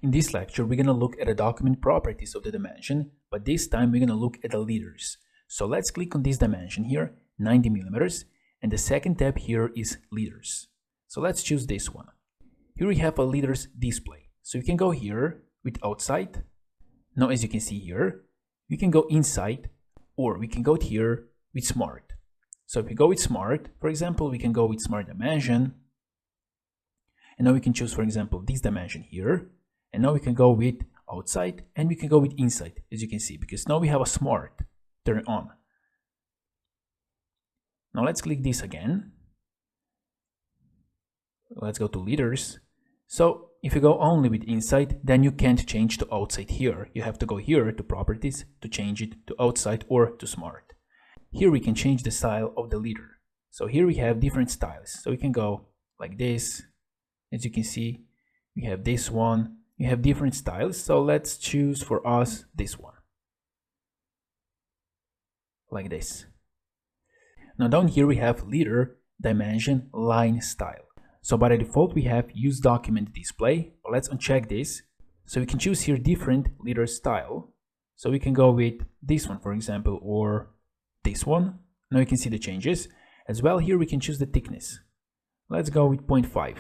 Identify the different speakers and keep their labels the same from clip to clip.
Speaker 1: In this lecture, we're going to look at the document properties of the dimension, but this time we're going to look at the liters. So let's click on this dimension here, 90 millimeters, and the second tab here is liters. So let's choose this one. Here we have a liters display. So you can go here with outside. Now as you can see here, we can go inside, or we can go here with smart. So if we go with smart, for example, we can go with smart dimension. And now we can choose, for example, this dimension here. And now we can go with outside and we can go with inside, as you can see, because now we have a smart turn on. Now let's click this again. Let's go to liters. So if you go only with inside, then you can't change to outside here. You have to go here to properties to change it to outside or to smart. Here we can change the style of the liter. So here we have different styles. So we can go like this. As you can see, we have this one. You have different styles, so let's choose for us this one, like this. Now down here we have liter, dimension, line, style. So by default we have use document display, but let's uncheck this. So we can choose here different liter style. So we can go with this one, for example, or this one. Now you can see the changes. As well here we can choose the thickness. Let's go with 0.5,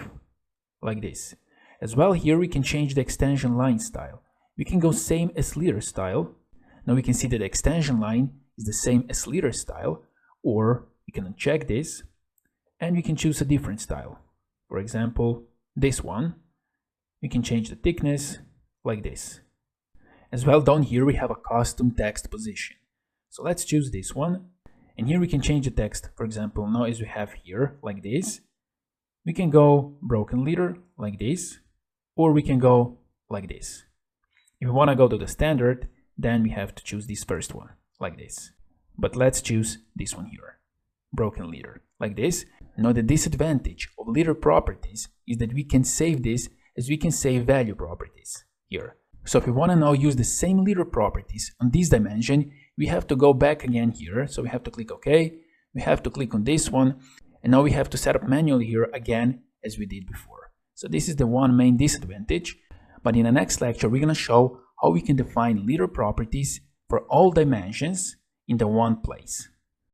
Speaker 1: like this. As well here we can change the extension line style. We can go same as liter style. Now we can see that the extension line is the same as liter style, or we can uncheck this and we can choose a different style. For example, this one. We can change the thickness like this. As well down here we have a custom text position. So let's choose this one, and here we can change the text. For example, now as we have here like this, we can go broken liter like this, or we can go like this. If we want to go to the standard, then we have to choose this first one, like this. But let's choose this one here, broken liter, like this. Now the disadvantage of liter properties is that we can save this as we can save value properties here. So if we want to now use the same liter properties on this dimension, we have to go back again here. So we have to click OK, we have to click on this one, and now we have to set up manually here again as we did before. So this is the one main disadvantage, but in the next lecture we're going to show how we can define liter properties for all dimensions in the one place.